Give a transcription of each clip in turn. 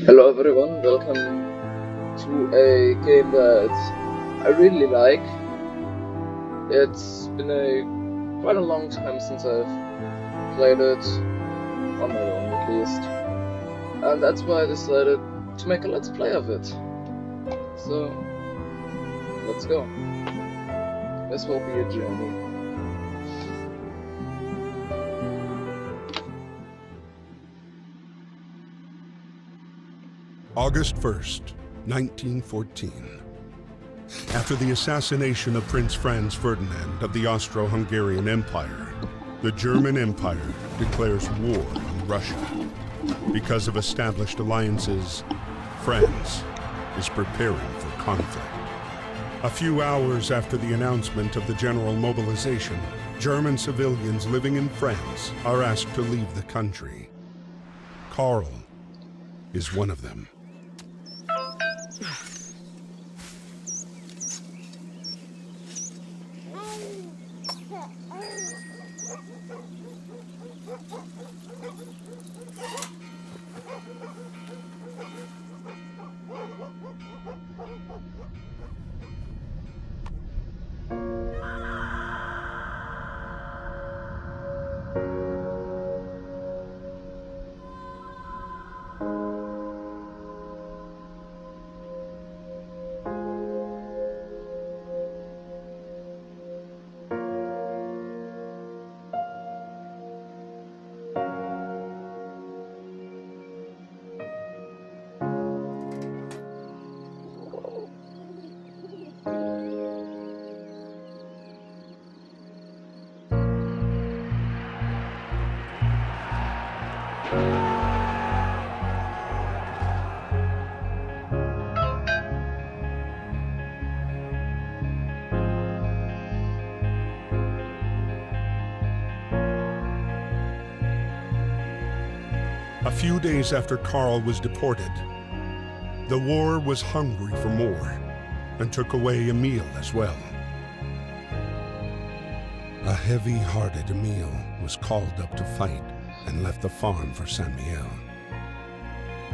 Hello everyone, welcome to a game that I really like. It's been quite a long time since I've played it, on my own at least, and that's why I decided to make a let's play of it. So, let's go. This will be a journey. August 1st, 1914. After the assassination of Prince Franz Ferdinand of the Austro-Hungarian Empire, the German Empire declares war on Russia. Because of established alliances, France is preparing for conflict. A few hours after the announcement of the general mobilization, German civilians living in France are asked to leave the country. Karl is one of them. A few days after Karl was deported, the war was hungry for more and took away Emil as well. A heavy-hearted Emil was called up to fight and left the farm for Saint-Mihiel.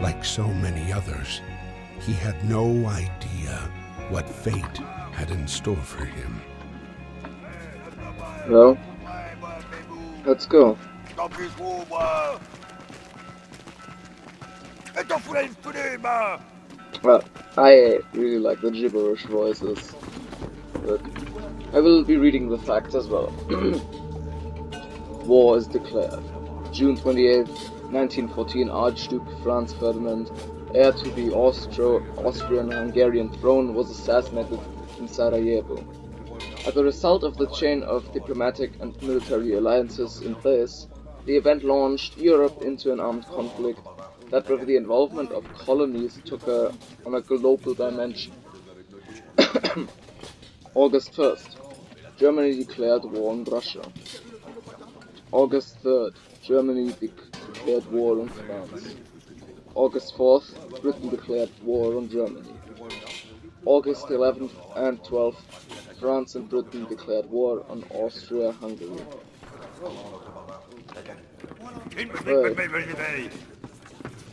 Like so many others, he had no idea what fate had in store for him. Well, let's go. Well, I really like the gibberish voices, but I will be reading the facts as well. War is declared. June 28, 1914, Archduke Franz Ferdinand, heir to the Austrian-Hungarian throne, was assassinated in Sarajevo. As a result of the chain of diplomatic and military alliances in place, the event launched Europe into an armed conflict that, with the involvement of colonies, took on a global dimension. August 1st, Germany declared war on Russia. August 3rd, Germany declared war on France. August 4th, Britain declared war on Germany. August 11th and 12th, France and Britain declared war on Austria-Hungary.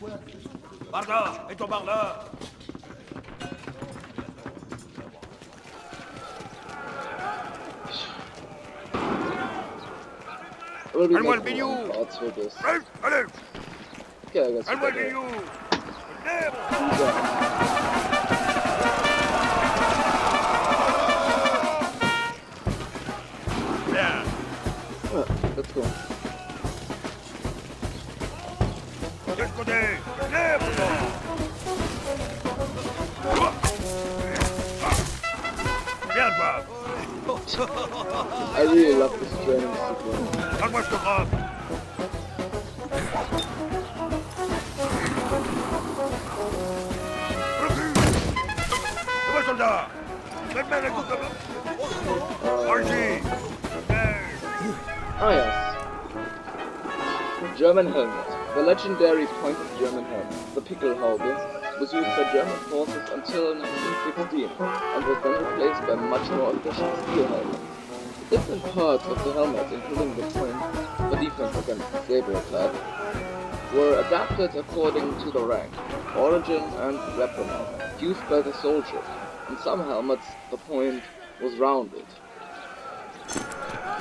Right. Will be making long parts for this. Okay, I guess we better. Let's go. I really love this training sequence. Yes. German helmet. The legendary pointed German helmet, the Pickelhaube, was used by German forces until 1916 and was then replaced by much more efficient steel helmets. Different parts of the helmet, including the point for defense against saber attack, were adapted according to the rank, origin and weaponry used by the soldiers. In some helmets the point was rounded.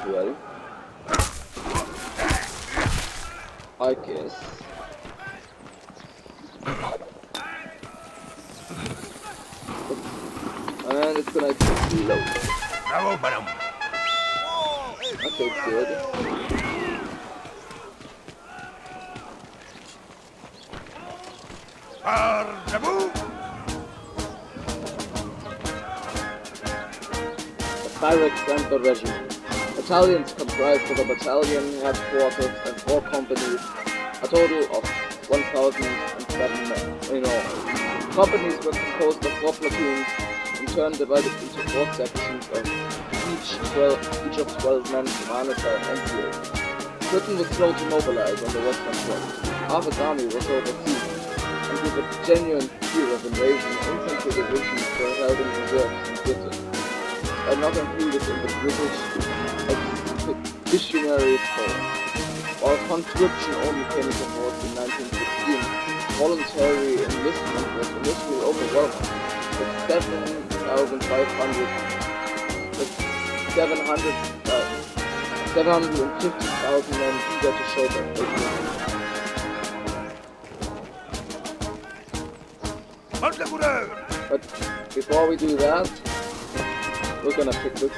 Well, I guess. And it's gonna explode. Bravo, madame. Okay, good. J'avoue. The barracks and the regiment. Battalions comprised of a battalion, headquarters, and 4 companies, a total of 1,007 men in all. Companies were composed of 4 platoons, in turn divided into 4 sections of each of 12 men commanded by an NCO. Britain was slow to mobilize on the Western Front. Half its army was overseas, and with a genuine fear of invasion, infantry divisions were held in reserve in Britain, and not included in the British Expeditionary Force. While conscription only came into force in 1916, voluntary enlistment was initially overwhelming, with 750,000 men eager to show their faith. But before we do that, we're gonna pick this up.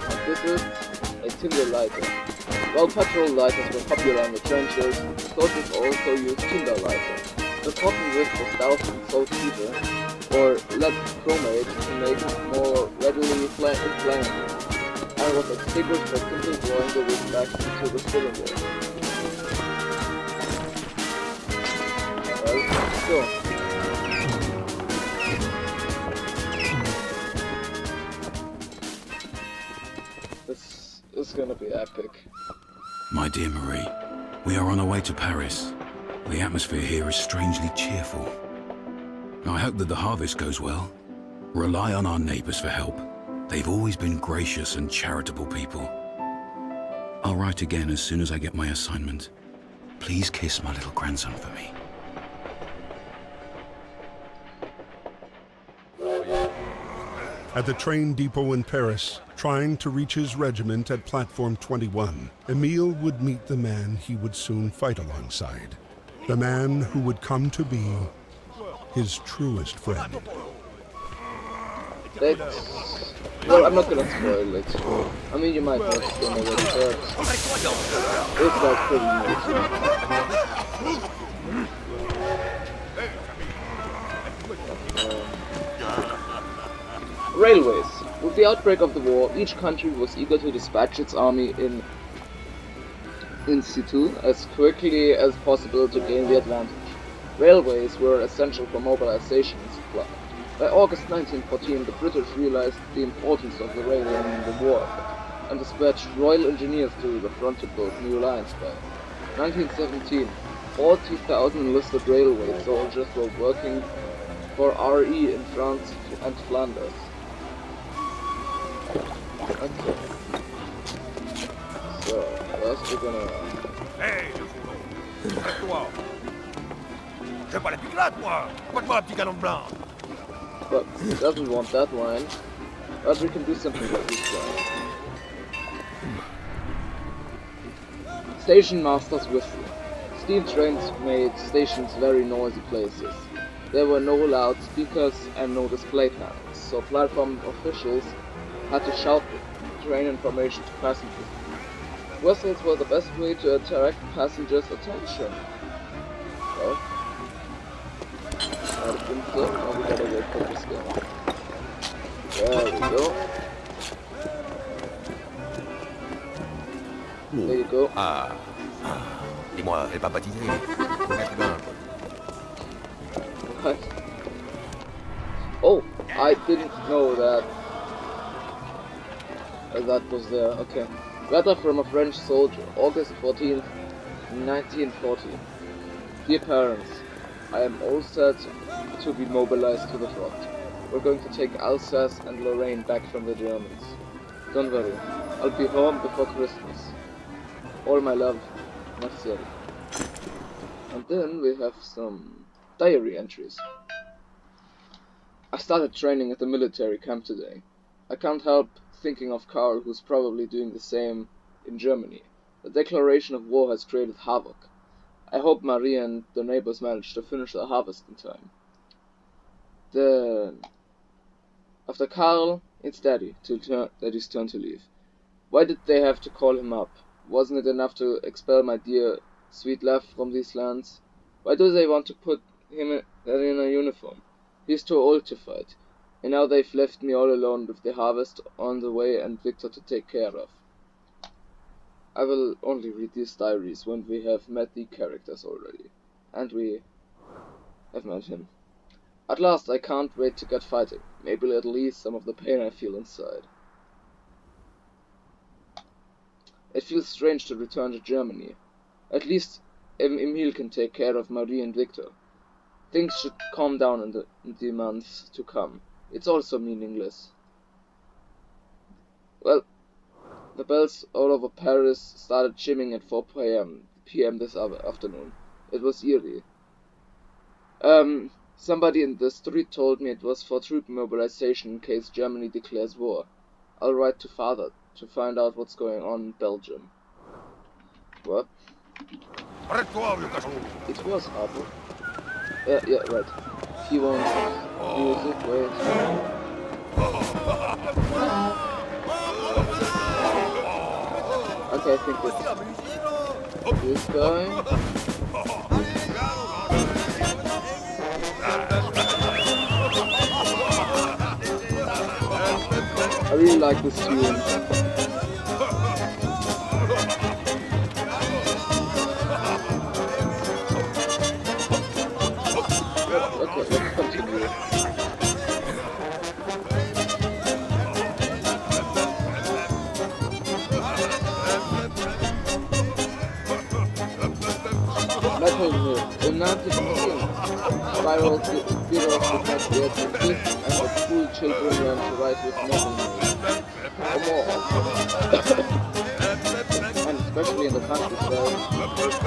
And this is a tinder lighter. While petrol lighters were popular in the trenches, soldiers also used tinder lighters. The cotton wick was doused in saltpeter or lead chromate to make it more readily inflammable, and was extinguished by simply drawing the wick back into the cylinder. Well, so. This is gonna be epic. My dear Marie, we are on our way to Paris. The atmosphere here is strangely cheerful. I hope that the harvest goes well. Rely on our neighbors for help. They've always been gracious and charitable people. I'll write again as soon as I get my assignment. Please kiss my little grandson for me. At the train depot in Paris, trying to reach his regiment at Platform 21, Emile would meet the man he would soon fight alongside. The man who would come to be his truest friend. Well, I'm not gonna spoil it. I mean, you might watch it already, but it's like pretty Railways. With the outbreak of the war, each country was eager to dispatch its army in situ as quickly as possible to gain the advantage. Railways were essential for mobilization and supply. By August 1914, the British realized the importance of the railway in the war effort and dispatched Royal Engineers to the front to build new lines by 1917. 40,000 enlisted railway soldiers were working for RE in France and Flanders. Okay. So, first we're gonna... Hey, arrête-toi. J'ai pas la piglate, moi. Faites-moi un petit canon de blanc. But he doesn't want that line. But we can do something with this line. Station Master's Whistle. Steam trains made stations very noisy places. There were no loudspeakers and no display panels, so platform officials had to shout train information to passengers. Whistles were the best way to attract passengers' attention. Well, I think so. Now we gotta wait for this guy. There we go. There you go. Ah. Dis-moi, elle est pas baptisée. What? Oh, I didn't know that. That was there. Okay. Letter from a French soldier, August 14th, 1940. Dear parents, I am all set to be mobilized to the front. We're going to take Alsace and Lorraine back from the Germans. Don't worry, I'll be home before Christmas. All my love, necessary. And then we have some diary entries. I started training at the military camp today. I can't help thinking of Karl, who's probably doing the same in Germany. The declaration of war has created havoc. I hope Marie and the neighbors manage to finish the harvest in time. After Karl, it's Daddy's turn to leave. Why did they have to call him up? Wasn't it enough to expel my dear, sweet love from these lands? Why do they want to put him in a uniform? He's too old to fight. And now they've left me all alone with the harvest on the way and Victor to take care of. I will only read these diaries when we have met the characters already. And we have met him. At last, I can't wait to get fighting. Maybe it'll ease some of the pain I feel inside. It feels strange to return to Germany. At least Emil can take care of Marie and Victor. Things should calm down in the months to come. It's also meaningless. Well, the bells all over Paris started chiming at 4 p.m. this afternoon. It was eerie. Somebody in the street told me it was for troop mobilization in case Germany declares war. I'll write to Father to find out what's going on in Belgium. What? It was Harper. Yeah, right. He wants music, wait. Okay, I think it's this guy. I really like this tune. Okay, let's continue. Metal Hill, the Nazi spirals the heroes with not yet exist, and the school children learn to write with Metal Hill. Or more. And especially in the countryside,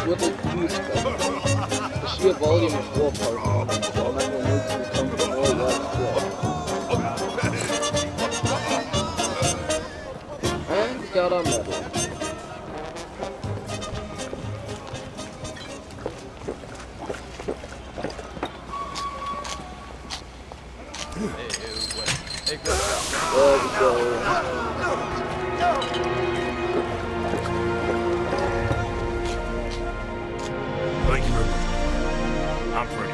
with a huge spectrum. The sheer volume of war corresponds to how Metal Hill becomes more widespread. And we got our medal. There we go. Thank you very much. I'm free.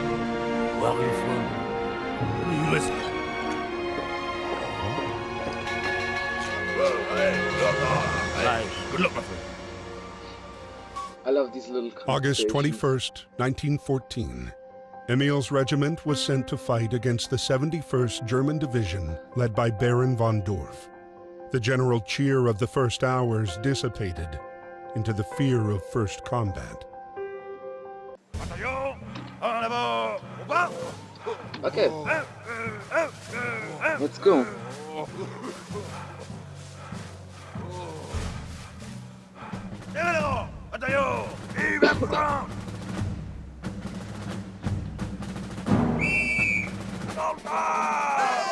Well, you listen. Good luck, my friend. I love these little August conversations. 21st, 1914. Emil's regiment was sent to fight against the 71st German Division led by Baron von Dorf. The general cheer of the first hours dissipated into the fear of first combat. Okay, let's go.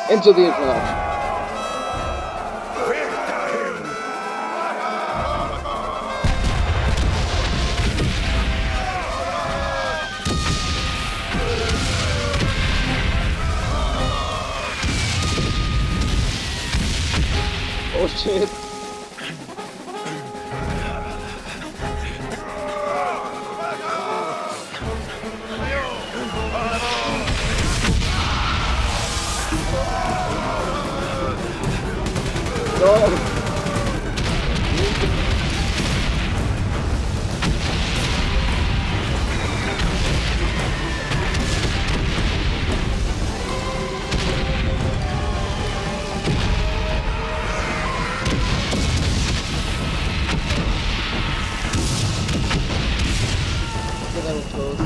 Into the attack. Oh shit. No. That was close.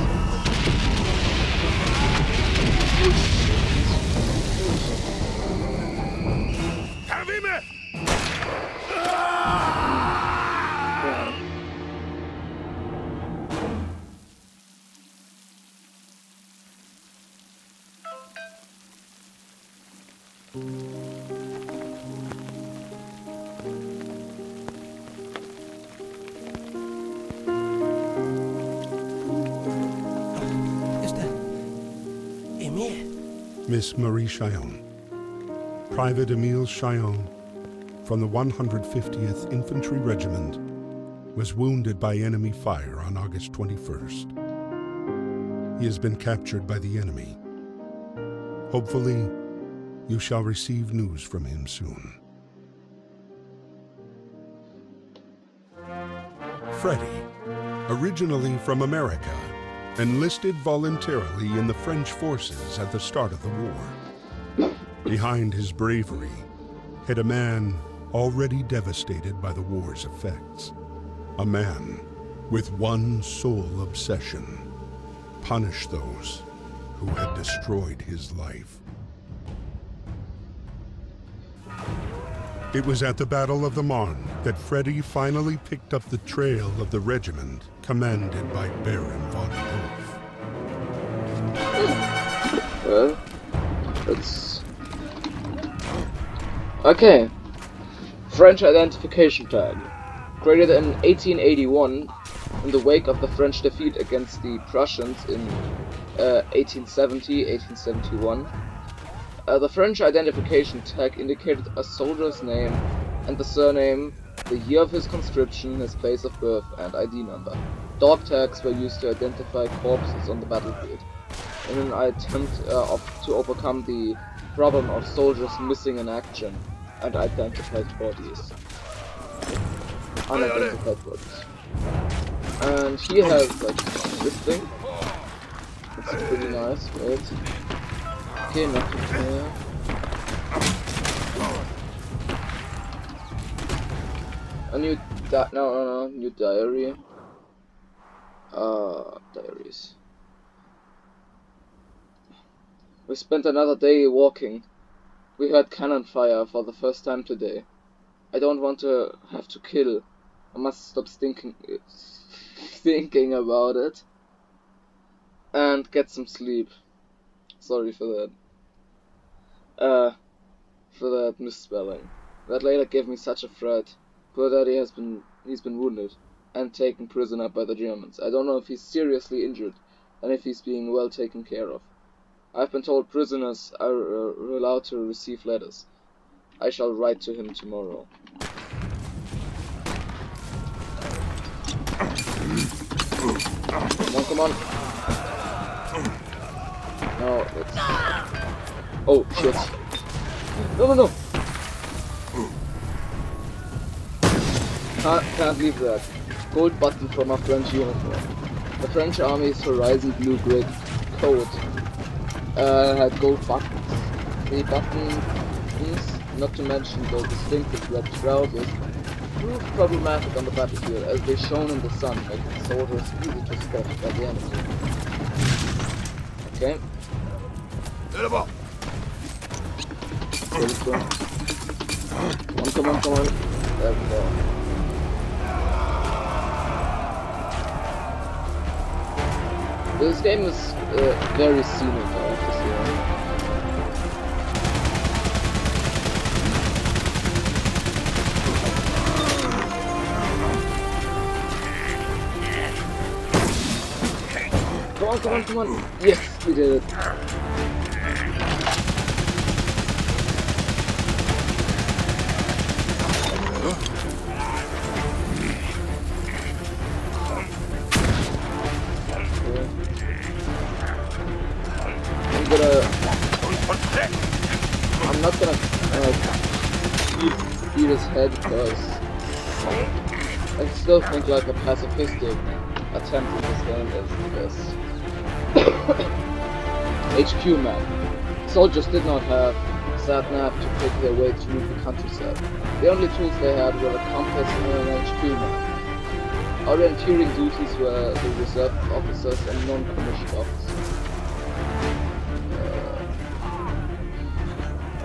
Is that Emil? Miss Marie Chillon. Private Emile Chillon from the 150th Infantry Regiment was wounded by enemy fire on August 21st. He has been captured by the enemy. Hopefully, you shall receive news from him soon. Freddie, originally from America, enlisted voluntarily in the French forces at the start of the war. Behind his bravery hid a man already devastated by the war's effects. A man with one sole obsession: punish those who had destroyed his life. It was at the Battle of the Marne that Freddie finally picked up the trail of the regiment commanded by Baron von Wolf. Well, that's... Okay. French identification tag. Created in 1881 in the wake of the French defeat against the Prussians in 1870-1871. The French identification tag indicated a soldier's name and the surname, the year of his conscription, his place of birth, and ID number. Dog tags were used to identify corpses on the battlefield, in an attempt to overcome the problem of soldiers missing in action and unidentified bodies. And he has like this thing. It's pretty nice, right? Okay, nothing here. A new new diary. Diaries. We spent another day walking. We heard cannon fire for the first time today. I don't want to have to kill. I must stop thinking about it. And get some sleep. Sorry for that. For that misspelling. That later gave me such a fright. Poor daddy he's been wounded and taken prisoner by the Germans. I don't know if he's seriously injured and if he's being well taken care of. I've been told prisoners are allowed to receive letters. I shall write to him tomorrow. Come on. No, let's... Oh, shit. No. Can't leave that. Gold button from a French uniform. The French Army's horizon blue-gray coat had gold buttons. The buttons, not to mention the distinctive red trousers, proved problematic on the battlefield as they shone in the sun, making soldiers easy to spot by the enemy. Okay. Come on. There we go. This game is very scenic, I have to say. Come on. Yes, we did it. I'm not gonna beat his head because I still think like a pacifistic attempt in this game is the best. HQ map. Soldiers did not have sat-nav to pick their way through the countryside. The only tools they had were a compass and an HQ map. Orienteering duties were the reserve officers and non-commissioned officers.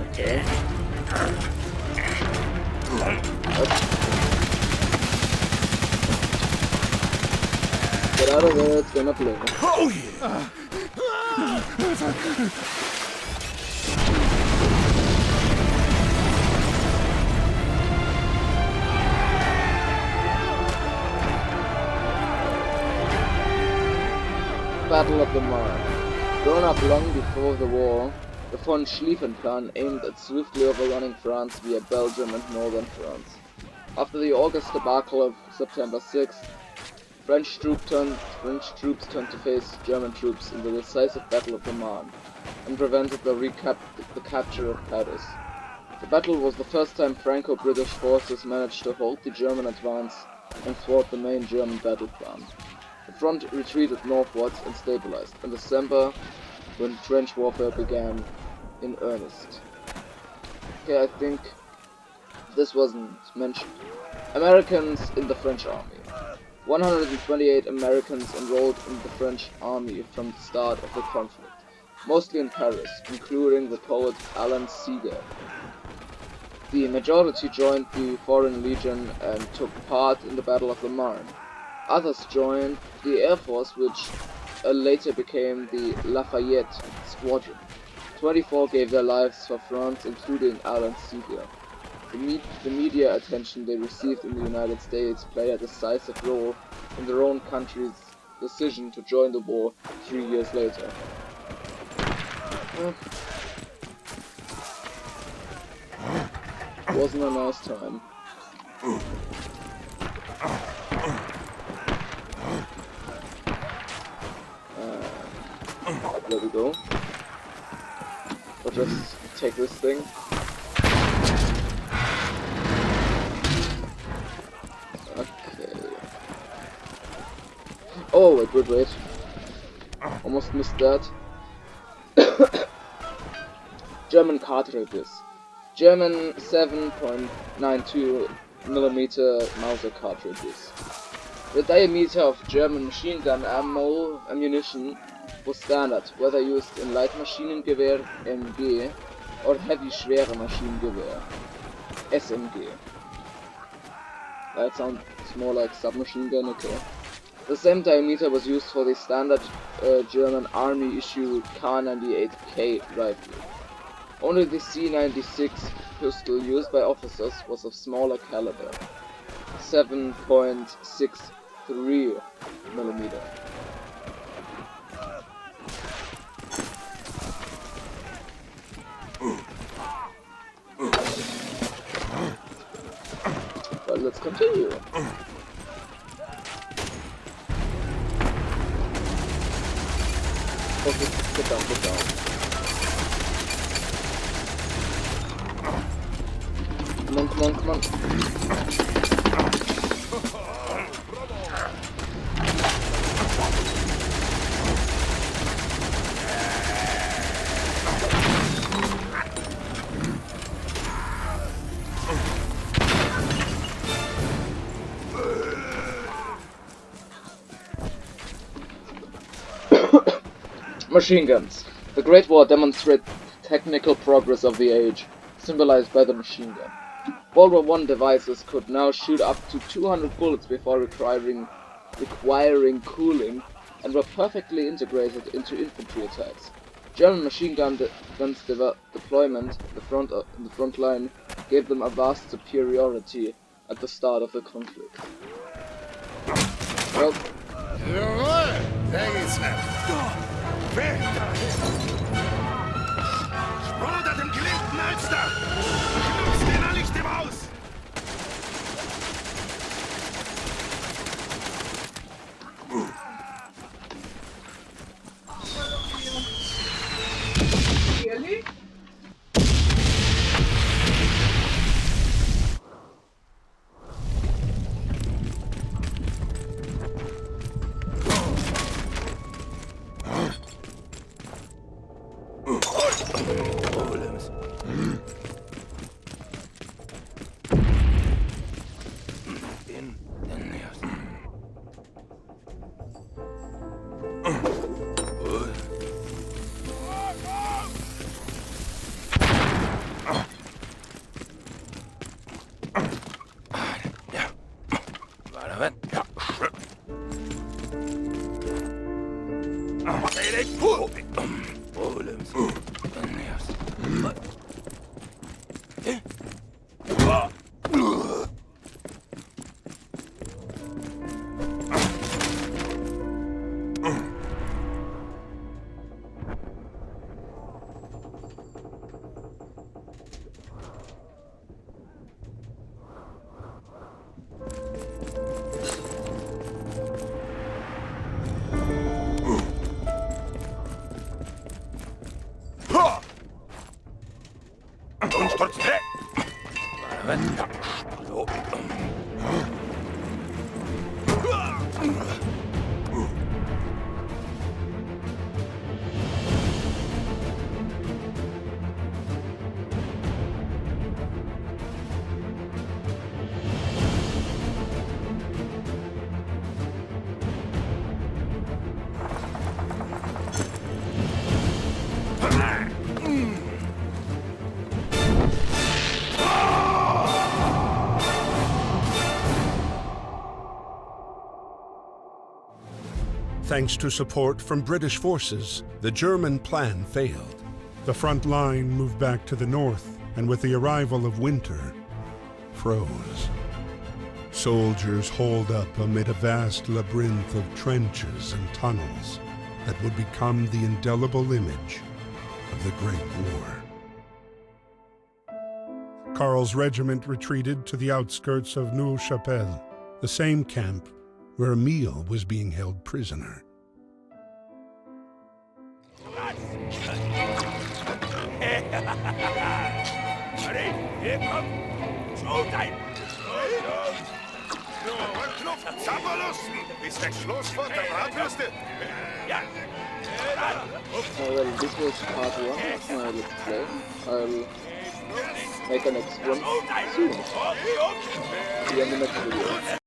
Okay. Get out of there, it's gonna blow. Oh yeah! Battle of the Marne. Drawn up long before the war, the von Schlieffen Plan aimed at swiftly overrunning France via Belgium and northern France. After the August debacle of September 6th, French troops turned to face German troops in the decisive Battle of the Marne and prevented the capture of Paris. The battle was the first time Franco-British forces managed to halt the German advance and thwart the main German battle plan. The front retreated northwards and stabilized in December, when trench warfare began in earnest. Okay, I think this wasn't mentioned. Americans in the French army. 128 Americans enrolled in the French army from the start of the conflict, mostly in Paris, including the poet Alan Seeger. The majority joined the Foreign Legion and took part in the Battle of the Marne. Others joined the Air Force, which later became the Lafayette Squadron. 24 gave their lives for France, including Alan Seeger. The media attention they received in the United States played a decisive role in their own country's decision to join the war 3 years later. Wasn't a nice time. There we go. I'll just take this thing. Okay. Oh, wait. Almost missed that. German cartridges. German 7.92mm Mauser cartridges. The diameter of German machine gun ammunition was standard, whether used in light Maschinengewehr MG or heavy schwere Maschinengewehr SMG. That sounds more like submachine gun, okay. The same diameter was used for the standard German army issue K98K rifle. Only the C96 pistol used by officers was of smaller caliber, 7.63mm. Well, let's continue. Okay, get down. Come on. Machine guns. The Great War demonstrated technical progress of the age, symbolized by the machine gun. World War I devices could now shoot up to 200 bullets before requiring cooling, and were perfectly integrated into infantry attacks. German machine guns deployment in the front line gave them a vast superiority at the start of the conflict. Well, Weg dahin! Bruder dem geliebten Alster! Knutzt den Licht im Haus! Really? Und trotz tre. Thanks to support from British forces, the German plan failed. The front line moved back to the north, and with the arrival of winter, froze. Soldiers holed up amid a vast labyrinth of trenches and tunnels that would become the indelible image of the Great War. Karl's regiment retreated to the outskirts of Neuve-Chapelle, the same camp where Emile was being held prisoner. Allez, hier kommt Showtime! Zapperlusten! Bis der Schlussfahrt der Bratwürste! Ja! Well, this was part 1 of my let's play. I'll make a next one soon. See you in the next video.